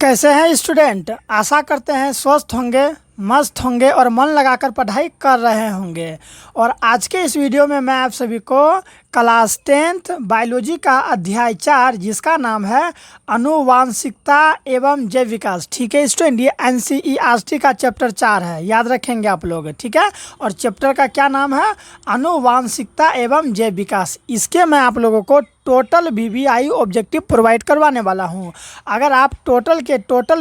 कैसे हैं स्टूडेंट। आशा करते हैं स्वस्थ होंगे, मस्त होंगे और मन लगाकर पढ़ाई कर रहे होंगे। और आज के इस वीडियो में मैं आप सभी को क्लास 10th बायोलॉजी का अध्याय 4 जिसका नाम है आनुवांशिकता एवं जैव विकास, ठीक है स्टूडेंट, ये NCERT का चैप्टर 4 है, याद रखेंगे आप लोग, ठीक है। और चैप्टर का क्या नाम है? आनुवांशिकता एवं जैव विकास। इसके मैं आप लोगों को टोटल VVI ऑब्जेक्टिव प्रोवाइड करवाने वाला हूँ। अगर आप टोटल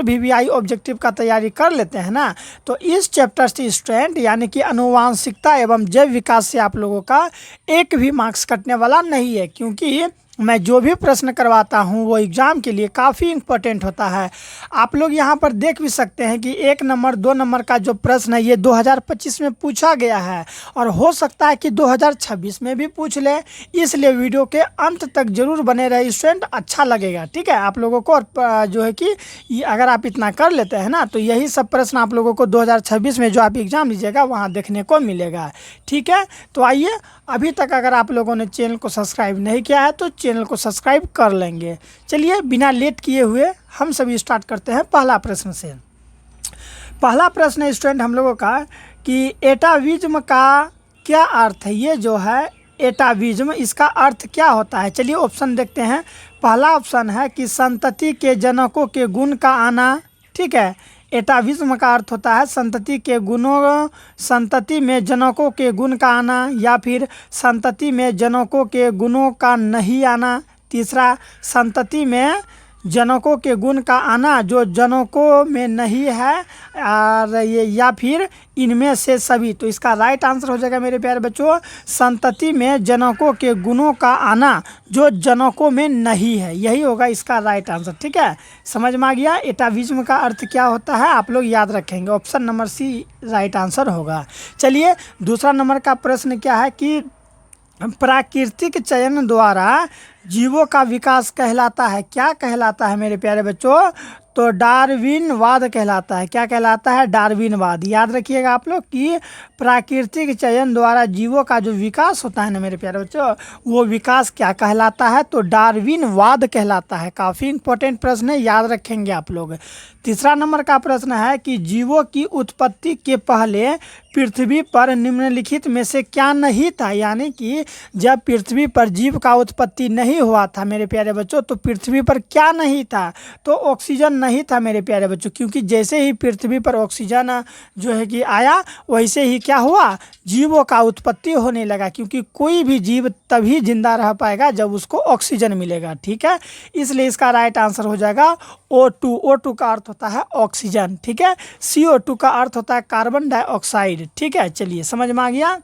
VVI ऑब्जेक्टिव का तैयारी कर लेते हैं ना, तो इस चैप्टर से स्टूडेंट यानी कि आनुवांशिकता एवं जैव विकास से आप लोगों का एक भी मार्क्स कटने वाला नहीं है, क्योंकि मैं जो भी प्रश्न करवाता हूँ वो एग्ज़ाम के लिए काफ़ी इम्पोर्टेंट होता है। आप लोग यहाँ पर देख भी सकते हैं कि 1 नंबर 2 नंबर का जो प्रश्न है ये 2025 में पूछा गया है और हो सकता है कि 2026 में भी पूछ ले, इसलिए वीडियो के अंत तक जरूर बने रहे स्टूडेंट, अच्छा लगेगा, ठीक है आप लोगों को। और जो है कि अगर आप इतना कर लेते हैं ना, तो यही सब प्रश्न आप लोगों को 2026 में जो आप एग्ज़ाम लीजिएगा वहाँ देखने को मिलेगा, ठीक है। तो आइए, अभी तक अगर आप लोगों ने चैनल को सब्सक्राइब नहीं किया है तो चैनल को सब्सक्राइब कर लेंगे। चलिए बिना लेट किए हुए हम सभी स्टार्ट करते हैं पहला प्रश्न से। पहला प्रश्न है स्टूडेंट हम लोगों का कि एटाविज्म का क्या अर्थ है। ये जो है एटाविज्म, इसका अर्थ क्या होता है? चलिए ऑप्शन देखते हैं। पहला ऑप्शन है कि संतति के जनकों के गुण का आना, ठीक है। एटाविज्म का अर्थ होता है संतति के गुणों, संतति में जनकों के गुण का आना, या फिर संतति में जनकों के गुणों का नहीं आना। तीसरा, संतति में जनकों के गुण का आना जो जनकों में नहीं है, और ये या फिर इनमें से सभी। तो इसका राइट आंसर हो जाएगा मेरे प्यारे बच्चों, संतति में जनकों के गुणों का आना जो जनकों में नहीं है, यही होगा इसका राइट आंसर, ठीक है। समझ में आ गया एटाविज्म का अर्थ क्या होता है, आप लोग याद रखेंगे। Option number C right answer होगा। चलिए दूसरा नंबर का प्रश्न क्या है कि प्राकृतिक चयन द्वारा जीवों का विकास कहलाता है, क्या कहलाता है मेरे प्यारे बच्चों? तो डार्विनवाद कहलाता है। क्या कहलाता है? डार्विनवाद। याद रखिएगा आप लोग कि प्राकृतिक चयन द्वारा जीवों का जो विकास होता है ना मेरे प्यारे बच्चों, वो विकास क्या कहलाता है? तो डार्विनवाद कहलाता है। काफ़ी इंपॉर्टेंट प्रश्न है, याद रखेंगे आप लोग। तीसरा नंबर का प्रश्न है कि जीवों की उत्पत्ति के पहले पृथ्वी पर निम्नलिखित में से क्या नहीं था। यानी कि जब पृथ्वी पर जीव का उत्पत्ति नहीं हुआ था मेरे प्यारे बच्चों, तो पृथ्वी पर क्या नहीं था? तो ऑक्सीजन नहीं था मेरे प्यारे बच्चों, क्योंकि जैसे ही पृथ्वी पर ऑक्सीजन जो है कि आया, वैसे ही क्या हुआ, जीवों का उत्पत्ति होने लगा, क्योंकि कोई भी जीव तभी जिंदा रह पाएगा जब उसको ऑक्सीजन मिलेगा, ठीक है। इसलिए इसका राइट आंसर हो जाएगा O2। O2 का अर्थ होता है ऑक्सीजन, ठीक है। CO2 का अर्थ होता है कार्बन डाइऑक्साइड, ठीक है। चलिए समझ में आ गया।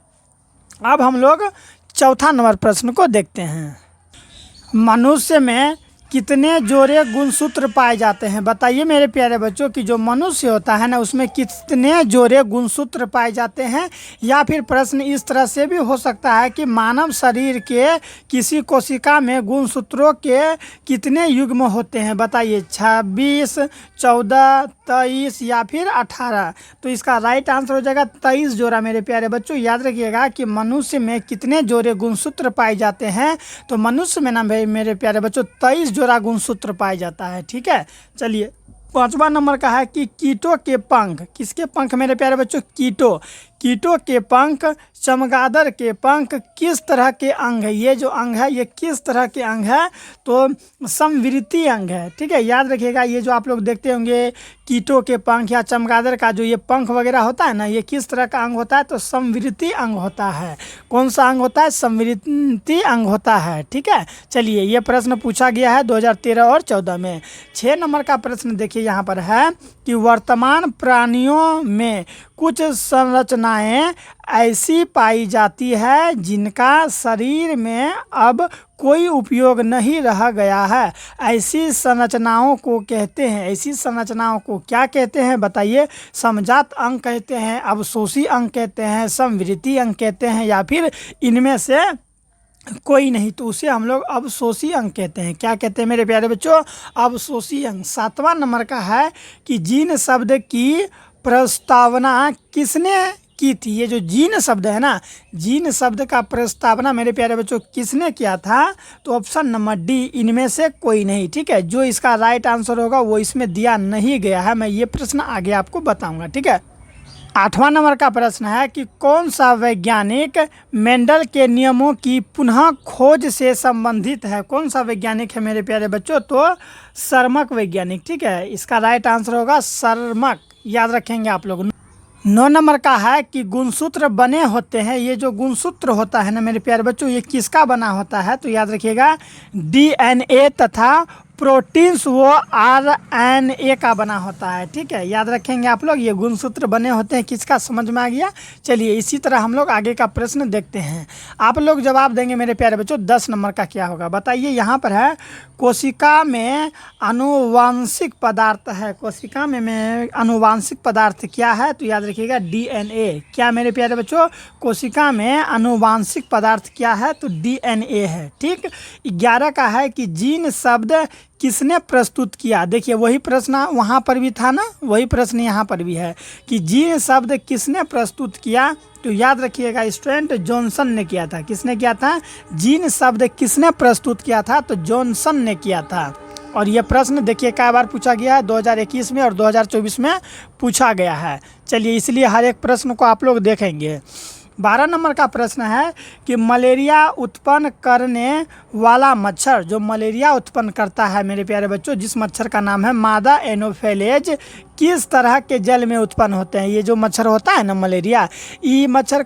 अब हम लोग चौथा नंबर प्रश्न को देखते हैं। मनुष्य में कितने जोड़े गुणसूत्र पाए जाते हैं? बताइए मेरे प्यारे बच्चों कि जो मनुष्य होता है ना, उसमें कितने जोड़े गुणसूत्र पाए जाते हैं। या फिर प्रश्न इस तरह से भी हो सकता है कि मानव शरीर के किसी कोशिका में गुणसूत्रों के कितने युग्म होते हैं? बताइए, 26, 14, 23 या फिर 18। तो इसका राइट आंसर हो जाएगा 23 जोड़ा मेरे प्यारे बच्चों। याद रखिएगा कि मनुष्य में कितने जोड़े गुणसूत्र पाए जाते हैं। तो मनुष्य में ना मेरे प्यारे बच्चों 23 जोड़ा गुणसूत्र पाया जाता है, ठीक है। चलिए पांचवा नंबर का है कि कीटों के पंख, किसके पंख मेरे प्यारे बच्चों? कीटों के पंख, चमगादड़ के पंख किस तरह के अंग है? ये जो अंग है ये किस तरह के अंग है? तो समवृत्ति अंग है, ठीक है। याद रखिएगा ये जो आप लोग देखते होंगे कीटों के पंख या चमगादड़ का जो ये पंख वगैरह होता है ना, ये किस तरह का अंग होता है? तो समवृत्ति अंग होता है। कौन सा अंग होता है? समवृत्ति अंग होता है, ठीक है। चलिए ये प्रश्न पूछा गया है 2013 और 14 में। 6 नंबर का प्रश्न देखिए यहाँ पर है कि वर्तमान प्राणियों में कुछ संरचनाएं ऐसी पाई जाती है जिनका शरीर में अब कोई उपयोग नहीं रह गया है। ऐसी संरचनाओं को कहते हैं, ऐसी संरचनाओं को क्या कहते हैं? बताइए। समजात अंग कहते हैं, अवशोषी अंग कहते हैं, समवृत्ति अंग कहते हैं, या फिर इनमें से कोई नहीं? तो उसे हम लोग अवशोषी अंग कहते हैं। क्या कहते हैं मेरे प्यारे बच्चों? अवशोषी अंग। 7वां नंबर का है कि जीन शब्द की प्रस्तावना किसने की थी। ये जो जीन शब्द है ना, जीन शब्द का प्रस्तावना मेरे प्यारे बच्चों किसने किया था? तो ऑप्शन नंबर डी, इनमें से कोई नहीं। ठीक है, जो इसका राइट आंसर होगा वो इसमें दिया नहीं गया है। मैं ये प्रश्न आगे आपको बताऊंगा। ठीक है, 8वां नंबर का प्रश्न है कि कौन सा वैज्ञानिक मेंडल के नियमों की पुनः खोज से संबंधित है? कौन सा वैज्ञानिक है मेरे प्यारे बच्चों? तो सर्मक वैज्ञानिक। ठीक है, इसका राइट आंसर होगा सर्मक, याद रखेंगे आप लोग। 9 नंबर का है कि गुणसूत्र बने होते हैं। ये जो गुणसूत्र होता है ना मेरे प्यारे बच्चों, ये किसका बना होता है? तो याद रखिएगा, डीएनए तथा प्रोटीन्स वो आरएनए का बना होता है। ठीक है, याद रखेंगे आप लोग, ये गुणसूत्र बने होते हैं किसका, समझ में आ गया। चलिए इसी तरह हम लोग आगे का प्रश्न देखते हैं। आप लोग जवाब देंगे मेरे प्यारे बच्चों। 10 नंबर का क्या होगा बताइए। यहाँ पर है कोशिका में आनुवांशिक पदार्थ है। कोशिका में आनुवांशिक पदार्थ क्या है? तो याद रखिएगा डीएनए। क्या मेरे प्यारे बच्चों, कोशिका में आनुवांशिक पदार्थ क्या है? तो डीएनए है। ठीक, 11 का है कि जीन शब्द किसने प्रस्तुत किया? देखिए वही प्रश्न वहाँ पर भी था ना, वही प्रश्न यहाँ पर भी है कि जीन शब्द किसने प्रस्तुत किया? तो याद रखिएगा स्टूडेंट, जॉनसन ने किया था। किसने किया था? जीन शब्द किसने प्रस्तुत किया था? तो जॉनसन ने किया था। और यह प्रश्न देखिए कई बार पूछा गया है, 2021 में और 2024 में पूछा गया है। चलिए इसलिए हर एक प्रश्न को आप लोग देखेंगे। 12 नंबर का प्रश्न है कि मलेरिया उत्पन्न करने वाला मच्छर, जो मलेरिया उत्पन्न करता है मेरे प्यारे बच्चों, जिस मच्छर का नाम है मादा एनोफेलेज, किस तरह के जल में उत्पन्न होते हैं? ये जो मच्छर होता है ना मलेरिया, ये मच्छर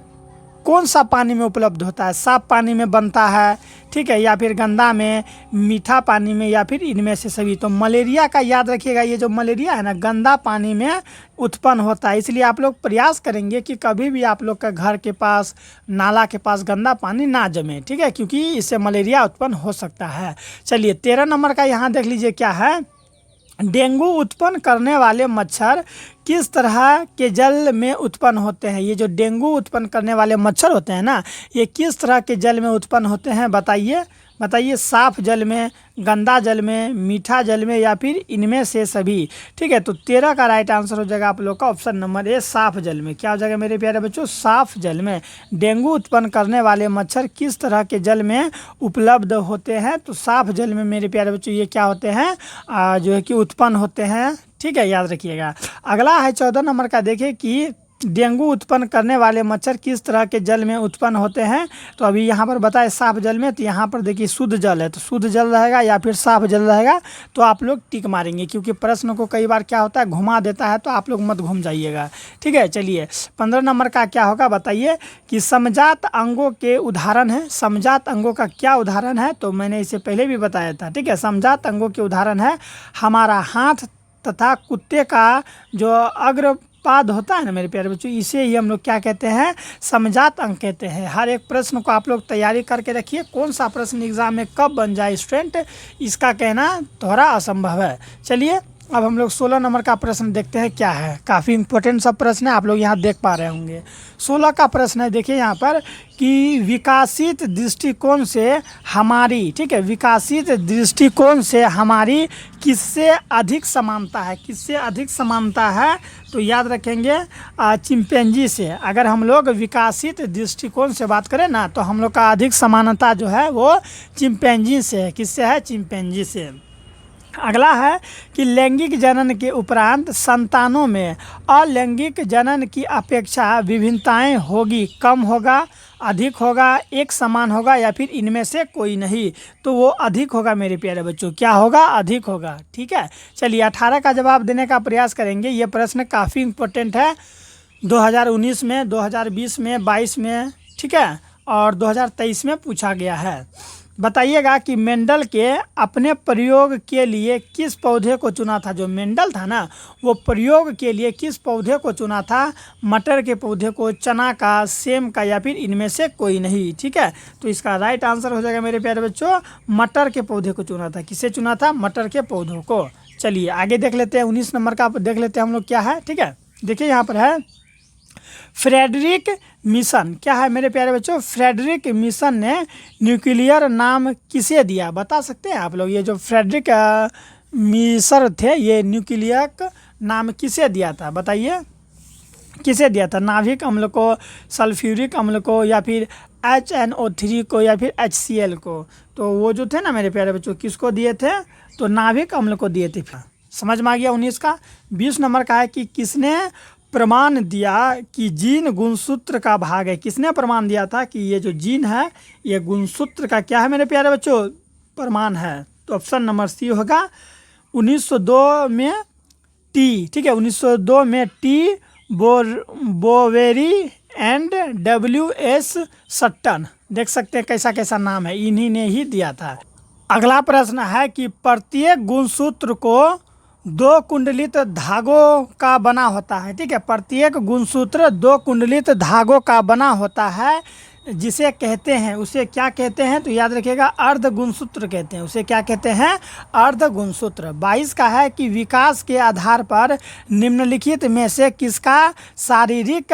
कौन सा पानी में उपलब्ध होता है? साफ पानी में बनता है, ठीक है, या फिर गंदा में, मीठा पानी में, या फिर इनमें से सभी। तो मलेरिया का याद रखिएगा, ये जो मलेरिया है ना गंदा पानी में उत्पन्न होता है। इसलिए आप लोग प्रयास करेंगे कि कभी भी आप लोग का घर के पास, नाला के पास गंदा पानी ना जमे। ठीक है, क्योंकि इससे मलेरिया उत्पन्न हो सकता है। चलिए 13 नंबर का यहाँ देख लीजिए क्या है। डेंगू उत्पन्न करने वाले मच्छर किस तरह के जल में उत्पन्न होते हैं? ये जो डेंगू उत्पन्न करने वाले मच्छर होते हैं ना, ये किस तरह के जल में उत्पन्न होते हैं बताइए। बताइए, साफ जल में, गंदा जल में, मीठा जल में, या फिर इनमें से सभी। ठीक है, तो 13 का राइट आंसर हो जाएगा आप लोग का ऑप्शन नंबर ए, साफ जल में। क्या हो जाएगा मेरे प्यारे बच्चों? साफ जल में। डेंगू उत्पन्न करने वाले मच्छर किस तरह के जल में उपलब्ध होते हैं? तो साफ जल में मेरे प्यारे बच्चों ये क्या होते हैं, जो है कि उत्पन्न होते हैं। ठीक है, याद रखिएगा। अगला है 14 नंबर का, देखिए कि डेंगू उत्पन्न करने वाले मच्छर किस तरह के जल में उत्पन्न होते हैं? तो अभी यहाँ पर बताए साफ जल में, तो यहाँ पर देखिए शुद्ध जल है, तो शुद्ध जल रहेगा या फिर साफ जल रहेगा, तो आप लोग टिक मारेंगे, क्योंकि प्रश्न को कई बार क्या होता है घुमा देता है, तो आप लोग मत घूम जाइएगा। ठीक है, चलिए 15 नंबर का क्या होगा बताइए कि समजात अंगों के उदाहरण है। समजात अंगों का क्या उदाहरण है? तो मैंने इसे पहले भी बताया था। ठीक है, समजात अंगों के उदाहरण है हमारा हाथ तथा कुत्ते का जो अग्रपाद होता है ना मेरे प्यारे बच्चों, इसे ही हम लोग क्या कहते हैं? समजात अंग कहते हैं। हर एक प्रश्न को आप लोग तैयारी करके रखिए, कौन सा प्रश्न एग्जाम में कब बन जाए स्टूडेंट, इसका कहना थोड़ा असंभव है। चलिए अब हम लोग 16 नंबर का प्रश्न देखते हैं क्या है। काफ़ी इंपॉर्टेंट सब प्रश्न है, आप लोग यहाँ देख पा रहे होंगे। 16 का प्रश्न है, देखिए यहाँ पर कि विकासित दृष्टिकोण से हमारी, ठीक है, विकासित दृष्टिकोण से हमारी किससे अधिक समानता है? किससे अधिक समानता है? तो याद रखेंगे चिंपैंजी से। अगर हम लोग विकासित दृष्टिकोण से बात करें ना, तो हम लोग का अधिक समानता जो है वो चिंपैंजी से है। किससे है? चिंपैंजी से। अगला है कि लैंगिक जनन के उपरांत संतानों में अलैंगिक जनन की अपेक्षा विभिन्नताएं होगी, कम होगा, अधिक होगा, एक समान होगा, या फिर इनमें से कोई नहीं? तो वो अधिक होगा मेरे प्यारे बच्चों। क्या होगा? अधिक होगा। ठीक है, चलिए 18 का जवाब देने का प्रयास करेंगे। ये प्रश्न काफ़ी इम्पोर्टेंट है, 2019 में, 2020 में, 22 में, ठीक है, और 2023 में पूछा गया है। बताइएगा कि मेंडल के अपने प्रयोग के लिए किस पौधे को चुना था? जो मेंडल था ना, वो प्रयोग के लिए किस पौधे को चुना था? मटर के पौधे को, चना का, सेम का, या फिर इनमें से कोई नहीं? ठीक है, तो इसका राइट आंसर हो जाएगा मेरे प्यारे बच्चों, मटर के पौधे को चुना था। किसे चुना था? मटर के पौधों को। चलिए आगे देख लेते हैं, 19 नंबर का देख लेते हैं हम लोग क्या है। ठीक है, देखिए यहाँ पर है फ्रेडरिक मिशन। क्या है मेरे प्यारे बच्चों? फ्रेडरिक मिशन ने न्यूक्लियर नाम किसे दिया? बता सकते हैं आप लोग? ये जो फ्रेडरिक मिशन थे, ये न्यूक्लियर नाम किसे दिया था बताइए। किसे दिया था? नाभिक अम्ल को, सल्फ्यूरिक अम्ल को, या फिर HNO3 को, या फिर HCl को। तो वो जो थे ना मेरे प्यारे बच्चों, किसको दिए थे? तो नाभिक अम्ल को दिए थे। समझ में आ गया 19 का। 20 नंबर का है कि किसने प्रमाण दिया कि जीन गुणसूत्र का भाग है? किसने प्रमाण दिया था कि ये जो जीन है ये गुणसूत्र का क्या है मेरे प्यारे बच्चों? प्रमाण है। तो ऑप्शन नंबर सी होगा। 1902 में टी, ठीक है, 1902 में T Boveri and WS Sutton. देख सकते हैं कैसा कैसा नाम है, इन्हीं ने ही दिया था। अगला प्रश्न है कि प्रत्येक गुणसूत्र को 2 कुंडलित धागों का बना होता है, ठीक है। प्रत्येक गुणसूत्र 2 कुंडलित धागों का बना होता है, जिसे कहते हैं, उसे क्या कहते हैं? तो याद रखिएगा अर्ध गुणसूत्र कहते हैं। उसे क्या कहते हैं? अर्ध गुणसूत्र। 22 का है कि विकास के आधार पर निम्नलिखित में से किसका शारीरिक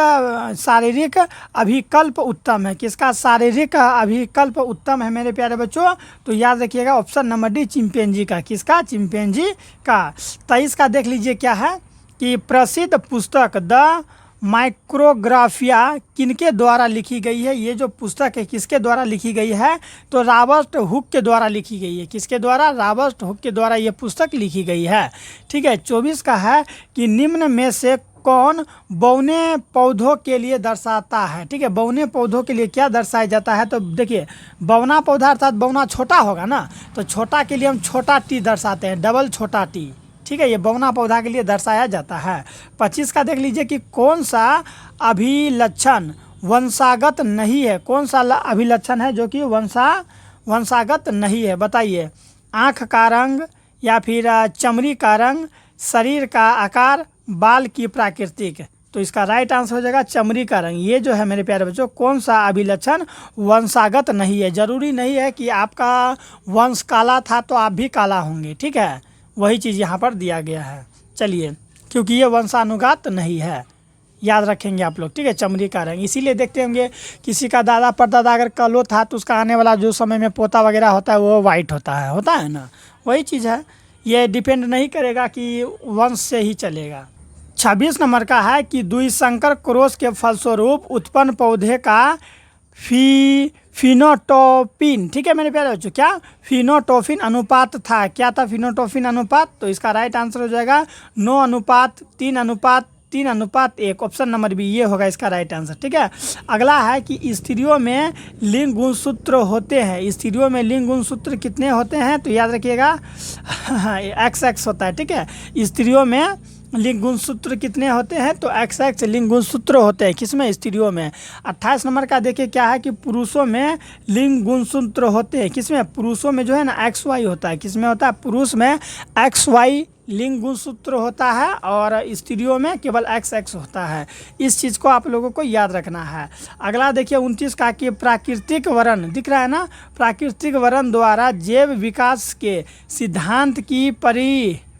अभिकल्प उत्तम है? किसका शारीरिक अभिकल्प उत्तम है मेरे प्यारे बच्चों? तो याद रखिएगा ऑप्शन नंबर डी, चिंपैंजी का। किसका? चिंपैंजी का। 23 का देख लीजिए क्या है कि प्रसिद्ध पुस्तक द माइक्रोग्राफिया किनके द्वारा लिखी गई है? ये जो पुस्तक है किसके द्वारा लिखी गई है? तो रॉबर्ट हुक के द्वारा लिखी गई है। किसके द्वारा? रॉबर्ट हुक के द्वारा ये पुस्तक लिखी गई है, ठीक है। 24 का है कि निम्न में से कौन बौने पौधों के लिए दर्शाता है? ठीक है, बौने पौधों के लिए क्या दर्शाया जाता है? तो देखिए बौना पौधा अर्थात बौना छोटा होगा ना, तो छोटा के लिए हम छोटा टी दर्शाते हैं, डबल छोटा टी, ठीक है। ये बौना पौधा के लिए दर्शाया जाता है। 25 का देख लीजिए कि कौन सा अभिलक्षण वंशागत नहीं है? कौन सा अभिलक्षण है जो कि वंशागत नहीं है? बताइए। आँख का रंग, या फिर चमड़ी का रंग, शरीर का आकार, बाल की प्राकृतिक। तो इसका राइट आंसर हो जाएगा चमड़ी का रंग। ये जो है मेरे प्यारे बच्चों कौन सा अभिलक्षण वंशागत नहीं है। ज़रूरी नहीं है कि आपका वंश काला था तो आप भी काला होंगे, ठीक है। वही चीज़ यहाँ पर दिया गया है। चलिए, क्योंकि ये वंशानुगत नहीं है, याद रखेंगे आप लोग, ठीक है। चमड़ी का रंग इसीलिए देखते होंगे किसी का दादा परदादा अगर कालो था तो उसका आने वाला जो समय में पोता वगैरह होता है वो वाइट होता है ना। वही चीज़ है, ये डिपेंड नहीं करेगा कि वंश से ही चलेगा। 26 नंबर का है कि द्विसंकर क्रॉस के फलस्वरूप उत्पन्न पौधे का फिनोटोपिन, ठीक है मेरे प्यारे बच्चों, क्या फिनोटोपिन अनुपात था? क्या था फिनोटोपिन अनुपात? तो इसका राइट आंसर हो जाएगा 9:3:3:1। ऑप्शन नंबर बी ये होगा इसका राइट आंसर, ठीक है। अगला है कि स्त्रियों में लिंग गुणसूत्र होते हैं। स्त्रियों में लिंग गुणसूत्र कितने होते हैं? तो याद रखिएगा XX होता है, ठीक है। स्त्रियों में लिंग गुणसूत्र कितने होते हैं? तो XX लिंग गुणसूत्र होते हैं। किसमें? स्त्रियों में। 28 नंबर का देखिए क्या है कि पुरुषों में लिंग गुणसूत्र होते हैं। किसमें? पुरुषों में जो है ना XY होता है। किसमें होता है? पुरुष में XY लिंग गुणसूत्र होता है और स्त्रियों में केवल XX होता है। इस चीज़ को आप लोगों को याद रखना है। अगला देखिए 29 का कि प्राकृतिक वर्ण दिख रहा है ना, प्राकृतिक वर्ण द्वारा जैव विकास के सिद्धांत की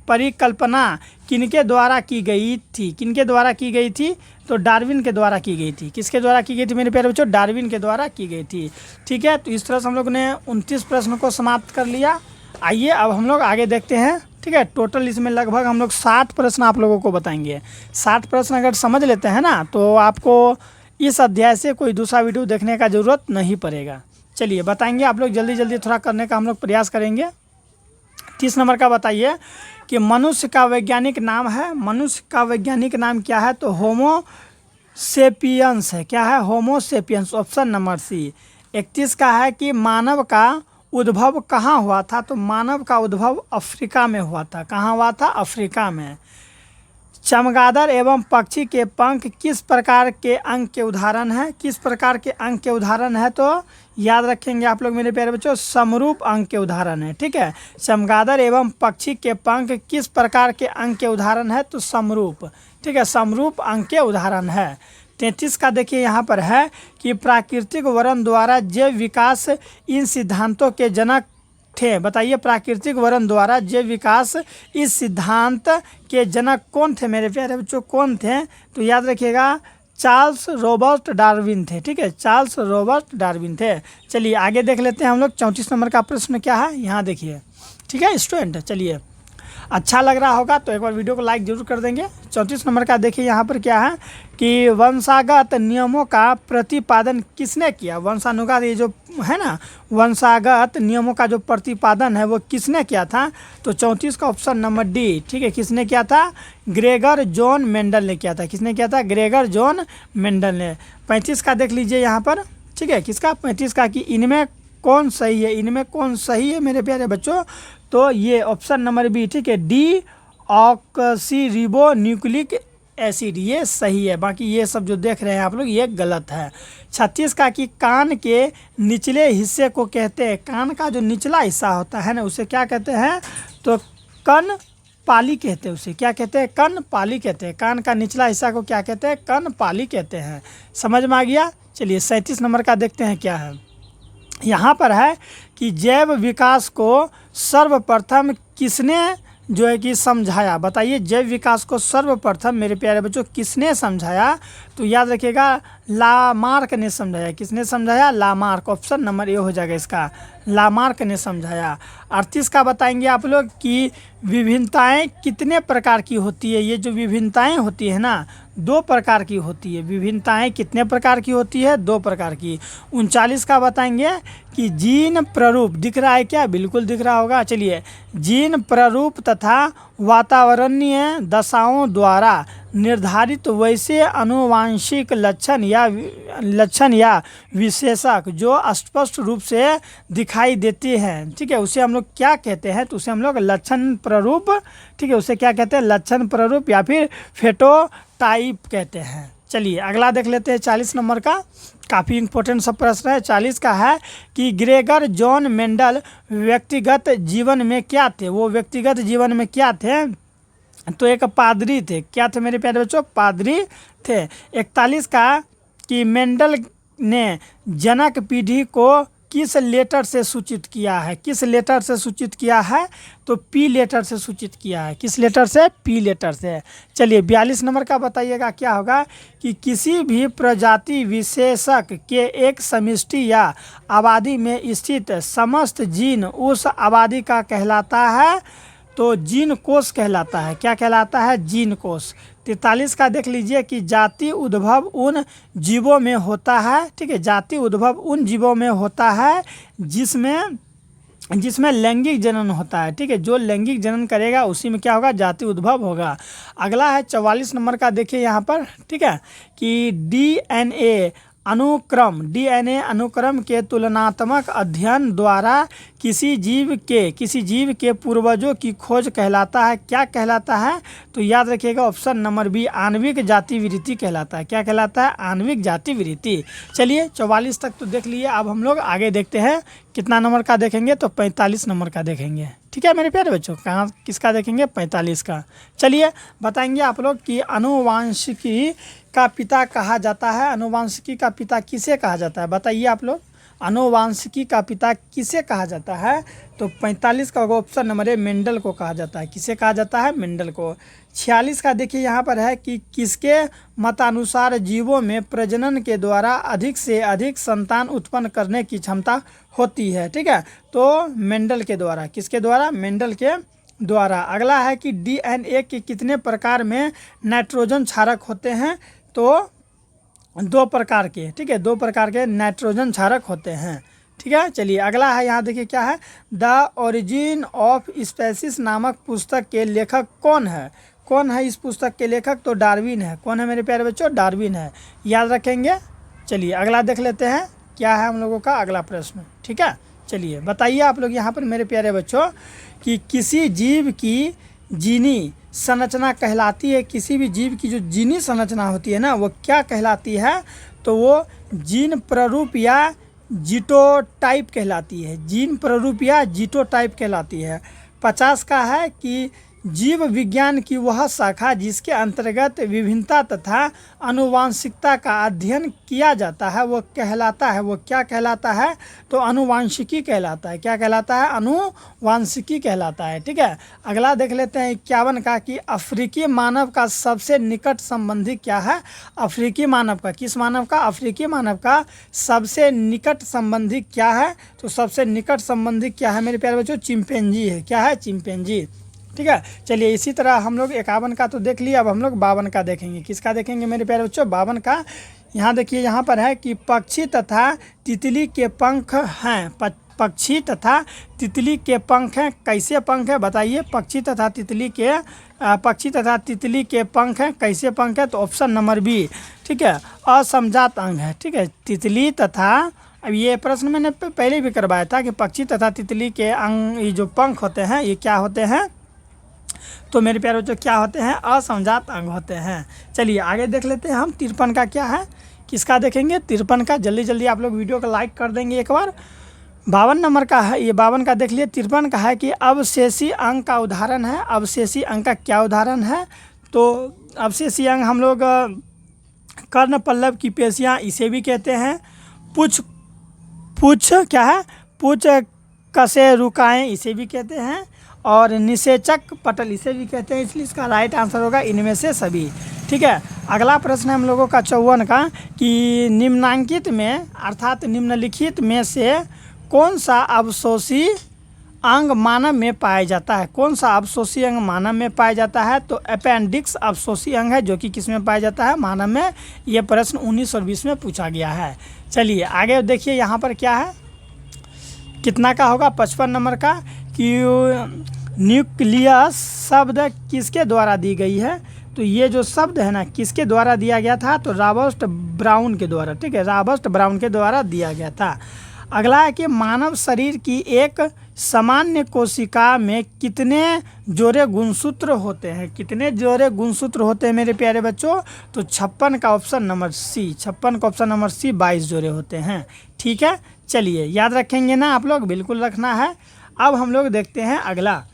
परिकल्पना किनके द्वारा की गई थी? किनके द्वारा की गई थी? तो डार्विन के द्वारा की गई थी। किसके द्वारा की गई थी मेरे प्यारे बच्चों? डार्विन के द्वारा की गई थी, ठीक है। तो इस तरह से हम लोग ने 29 प्रश्न को समाप्त कर लिया। आइए अब हम लोग आगे देखते हैं, ठीक है। टोटल इसमें लगभग हम लोग 60 प्रश्न आप लोगों को बताएंगे। 60 प्रश्न अगर समझ लेते हैं ना तो आपको इस अध्याय से कोई दूसरा वीडियो देखने का ज़रूरत नहीं पड़ेगा। चलिए बताएंगे आप लोग, जल्दी जल्दी थोड़ा करने का हम लोग प्रयास करेंगे। 30 नंबर का बताइए कि मनुष्य का वैज्ञानिक नाम है। मनुष्य का वैज्ञानिक नाम क्या है? तो होमो सेपियंस है। क्या है? होमो सेपियंस, ऑप्शन नंबर सी। 31 का है कि मानव का उद्भव कहाँ हुआ था? तो मानव का उद्भव अफ्रीका में हुआ था। कहाँ हुआ था? अफ्रीका में। चमगादड़ एवं पक्षी के पंख किस प्रकार के अंग के उदाहरण है? किस प्रकार के अंग के उदाहरण है? तो याद रखेंगे आप लोग मेरे प्यारे बच्चों, समरूप अंग के उदाहरण है, ठीक है। चमगादड़ एवं पक्षी के पंख किस प्रकार के अंग के उदाहरण है? तो समरूप, ठीक है, समरूप अंग के उदाहरण है। 33 का देखिए यहाँ पर है कि प्राकृतिक वर्ण द्वारा जैव विकास इन सिद्धांतों के जनक थे। बताइए प्राकृतिक वर्ण द्वारा जैव विकास इस सिद्धांत के जनक कौन थे मेरे प्यारे बच्चों? कौन थे? तो याद रखिएगा चार्ल्स रॉबर्ट डार्विन थे, ठीक है, चार्ल्स रॉबर्ट डार्विन थे। चलिए आगे देख लेते हैं हम लोग। 34 नंबर का प्रश्न क्या है यहाँ देखिए, ठीक है स्टूडेंट। चलिए अच्छा लग रहा होगा तो एक बार वीडियो को लाइक जरूर कर देंगे। 34 नंबर का देखिए यहाँ पर क्या है कि वंशागत नियमों का प्रतिपादन किसने किया। वंशानुगत ये जो है ना, वंशागत नियमों का जो प्रतिपादन है वो किसने किया था। तो 34 का ऑप्शन नंबर डी, ठीक है, किसने किया था, ग्रेगर जॉन मेंडल ने किया था। किसने किया था, ग्रेगर जॉन मेंडल ने। 35 का देख लीजिए यहाँ पर, ठीक है, किसका, 35 का, कि इनमें कौन सही है, इनमें कौन सही है मेरे प्यारे बच्चों। तो ये ऑप्शन नंबर बी, ठीक है, डी ऑक्सीरिबो न्यूक्लिक एसिड, ये सही है। बाकी ये सब जो देख रहे हैं आप लोग ये गलत है। 36 का, कि कान के निचले हिस्से को कहते हैं, कान का जो निचला हिस्सा होता है ना उसे क्या कहते हैं, तो कन पाली कहते हैं। उसे क्या कहते हैं, कन पाली कहते हैं। कान का निचला हिस्सा को क्या कहते हैं, कन पाली कहते हैं। समझ में आ गया। चलिए 37 नंबर का देखते हैं क्या है। यहाँ पर है कि जैव विकास को सर्वप्रथम किसने जो है कि समझाया। बताइए जैव विकास को सर्वप्रथम मेरे प्यारे बच्चों किसने समझाया। तो याद रखिएगा लामार्क ने समझाया। किसने समझाया, लामार्क। ऑप्शन नंबर ए हो जाएगा इसका, लामार्क ने समझाया। 38 का बताएंगे आप लोग कि विभिन्नताएं कितने प्रकार की होती है। ये जो विभिन्नताएं होती है ना 2 प्रकार की होती है। विभिन्नताएं कितने प्रकार की होती है, 2 प्रकार की। 39 का बताएंगे कि जीन प्ररूप, दिख रहा है क्या, बिल्कुल दिख रहा होगा। चलिए, जीन प्ररूप तथा वातावरणीय दशाओं द्वारा निर्धारित वैसे आनुवांशिक लक्षण या विशेषक जो स्पष्ट रूप से दिखाई देते हैं, ठीक है, उसे हम लोग क्या कहते हैं, तो उसे हम लोग लक्षण प्ररूप, ठीक है, उसे क्या कहते हैं, लक्षण प्ररूप या फिर फेटोटाइप कहते हैं। चलिए अगला देख लेते हैं 40 नंबर का, काफ़ी इंपॉर्टेंट सब प्रश्न है। 40 का है कि ग्रेगर जॉन मेंडल व्यक्तिगत जीवन में क्या थे। वो व्यक्तिगत जीवन में क्या थे, तो एक पादरी थे। क्या थे मेरे प्यारे बच्चों, पादरी थे। 41 का कि मेंडल ने जनक पीढ़ी को किस लेटर से सूचित किया है। किस लेटर से सूचित किया है, तो पी लेटर से सूचित किया है। किस लेटर से, पी लेटर से। चलिए 42 नंबर का बताइएगा क्या होगा कि किसी भी प्रजाति विशेषक के एक समष्टि या आबादी में स्थित समस्त जीन उस आबादी का कहलाता है, तो जीन कोष कहलाता है। क्या कहलाता है, जीन कोष। 43 का देख लीजिए कि जाति उद्भव उन जीवों में होता है, ठीक है, जाति उद्भव उन जीवों में होता है जिसमें लैंगिक जनन होता है, ठीक है, जो लैंगिक जनन करेगा उसी में क्या होगा, जाति उद्भव होगा। अगला है 44 नंबर का, देखिए यहाँ पर, ठीक है, कि डीएनए अनुक्रम के तुलनात्मक अध्ययन द्वारा किसी जीव के पूर्वजों की खोज कहलाता है। क्या कहलाता है, तो याद रखिएगा ऑप्शन नंबर बी, आणविक जाति विकृति कहलाता है। क्या कहलाता है, आणविक जाति विकृति। चलिए 44 तक तो देख लिए। अब हम लोग आगे देखते हैं कितना नंबर का देखेंगे, तो 45 नंबर का देखेंगे। ठीक है मेरे प्यारे बच्चों, कहाँ किसका देखेंगे, 45 का। चलिए बताएंगे आप लोग कि आनुवांशिकी का पिता कहा जाता है। आनुवांशिकी का पिता किसे कहा जाता है, बताइए आप लोग, आनुवांशिकी का पिता किसे कहा जाता है। तो 45 का ऑप्शन नंबर ए, मेंडल को कहा जाता है। किसे कहा जाता है, मेंडल को। 46 का देखिए यहाँ पर है कि किसके मतानुसार जीवों में प्रजनन के द्वारा अधिक से अधिक संतान उत्पन्न करने की क्षमता होती है, ठीक है, तो मेंडल के द्वारा। किसके द्वारा, मेंडल के द्वारा। अगला है कि डीएनए के कितने प्रकार में नाइट्रोजन क्षारक होते हैं, तो 2 प्रकार के, ठीक है, 2 प्रकार के नाइट्रोजन क्षारक होते हैं। ठीक है, चलिए अगला है, यहाँ देखिए क्या है, द ओरिजिन ऑफ स्पेसीज नामक पुस्तक के लेखक कौन है। कौन है इस पुस्तक के लेखक, तो डार्विन है। कौन है मेरे प्यारे बच्चों, डार्विन है, याद रखेंगे। चलिए अगला देख लेते हैं क्या है हम लोगों का अगला प्रश्न। ठीक है, चलिए बताइए आप लोग यहाँ पर मेरे प्यारे बच्चों कि किसी जीव की जीनी संरचना कहलाती है। किसी भी जीव की जो जीनी संरचना होती है ना वो क्या कहलाती है, तो वो जीन प्ररूप या जीटोटाइप कहलाती है। जीन प्ररूप या जीटोटाइप कहलाती है। 50 का है कि जीव विज्ञान की वह शाखा जिसके अंतर्गत विभिन्नता तथा आनुवांशिकता का अध्ययन किया जाता है वो कहलाता है, वो क्या कहलाता है, तो आनुवांशिकी कहलाता है। क्या कहलाता है, आनुवांशिकी कहलाता है। ठीक है, अगला देख लेते हैं 51 का कि अफ्रीकी मानव का सबसे निकट संबंधी क्या है। अफ्रीकी मानव का, किस मानव का, अफ्रीकी मानव का सबसे निकट संबंधी क्या है, तो सबसे निकट संबंधी क्या है मेरे प्यारे बच्चों, चिंपैंजी है। क्या है, चिंपैंजी। ठीक है। चलिए इसी तरह हम लोग 51 का तो देख लिया, अब हम लोग 52 का देखेंगे। किसका देखेंगे मेरे प्यारे बच्चों? 52 का। यहाँ देखिए, यहाँ पर है कि पक्षी तथा तितली के पंख हैं। पक्षी तथा तितली के पंख हैं। कैसे पंख है बताइए? पक्षी तथा तितली के पंख हैं। कैसे पंख है? तो ऑप्शन नंबर बी, ठीक है, असमजात अंग है। ठीक है, तितली तथा, अब ये प्रश्न मैंने पहले भी करवाया था कि पक्षी तथा तितली के अंग, ये जो पंख होते हैं ये क्या होते हैं? तो मेरे प्यारे बच्चों क्या होते हैं? असमजात अंग होते हैं। चलिए आगे देख लेते हैं हम 53 का क्या है। किसका देखेंगे? 53 का। जल्दी जल्दी आप लोग वीडियो को लाइक कर देंगे एक बार। 52 नंबर का है, ये 52 का देख लिए। 53 का है कि अवशेषी अंग का उदाहरण है। अवशेषी अंग का क्या उदाहरण है? तो अवशेषी अंग हम लोग कर्ण पल्लव की पेशियाँ इसे भी कहते हैं। पूछ क्या है? पूछ कसे रुकाएँ इसे भी कहते हैं। और निषेचक पटल इसे भी कहते हैं। इसलिए इसका राइट आंसर होगा इनमें से सभी। ठीक है, अगला प्रश्न है हम लोगों का 54 का कि निम्नांकित में अर्थात निम्नलिखित में से कौन सा अवशोषी अंग मानव में पाया जाता है? कौन सा अवशोषी अंग मानव में पाया जाता है? तो अपेंडिक्स अवशोषी अंग है, जो कि किस में पाया जाता है? मानव में। ये प्रश्न 19 और 20 में पूछा गया है। चलिए आगे देखिए, यहाँ पर क्या है, कितना का होगा? 55 नंबर का कि न्यूक्लियस शब्द किसके द्वारा दी गई है? तो ये जो शब्द है ना, किसके द्वारा दिया गया था? तो रॉबर्ट ब्राउन के द्वारा। ठीक है, रॉबर्ट ब्राउन के द्वारा दिया गया था। अगला है कि मानव शरीर की एक सामान्य कोशिका में कितने जोड़े गुणसूत्र होते हैं? कितने जोड़े गुणसूत्र होते हैं मेरे प्यारे बच्चों? तो 56 का ऑप्शन नंबर सी, 56 का ऑप्शन नंबर सी 22 जोड़े होते हैं। ठीक है, चलिए याद रखेंगे ना आप लोग? बिल्कुल रखना है। अब हम लोग देखते हैं अगला,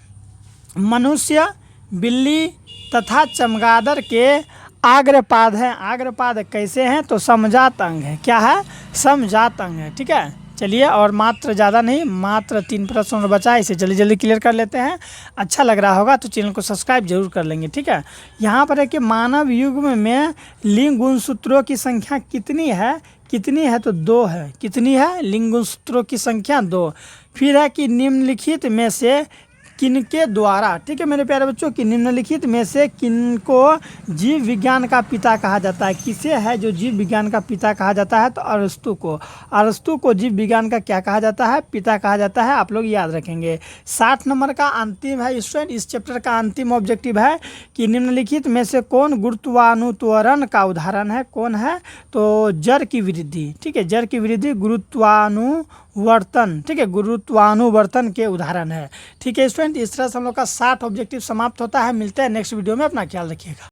मनुष्य, बिल्ली तथा चमगादड़ के आग्रपाद हैं। आग्रपाद कैसे हैं? तो समजात अंग है। क्या है? समजात अंग है। ठीक है, चलिए, और मात्र ज़्यादा नहीं, मात्र 3 प्रश्न और बचा है, इसे जल्दी जल्दी क्लियर कर लेते हैं। अच्छा लग रहा होगा तो चैनल को सब्सक्राइब जरूर कर लेंगे। ठीक है, यहाँ पर है कि मानव युग्म में लिंग गुणसूत्रों की संख्या कितनी है? कितनी है? तो 2 है। कितनी है? लिंग गुणसूत्रों की संख्या 2। फिर है कि निम्नलिखित में से किनके द्वारा, ठीक है मेरे प्यारे बच्चों, कि निम्नलिखित में से किनको जीव विज्ञान का पिता कहा जाता है? किसे है जो जीव विज्ञान का पिता कहा जाता है? तो अरस्तु को। अरस्तु को जीव विज्ञान का क्या कहा जाता है? पिता कहा जाता है। आप लोग याद रखेंगे। 60 नंबर का अंतिम है स्टूडेंट, इस चैप्टर का अंतिम ऑब्जेक्टिव है कि निम्नलिखित में से कौन गुरुत्वानुत्वरण का उदाहरण है? कौन है? तो जड़ की वृद्धि। ठीक है, जड़ की वृद्धि गुरुत्वानुवर्तन। ठीक है, गुरुत्वानुवर्तन के उदाहरण है। ठीक है स्टूडेंट, इस तरह से हम लोग का 60 ऑब्जेक्टिव समाप्त होता है। मिलते हैं नेक्स्ट वीडियो में, अपना ख्याल रखिएगा।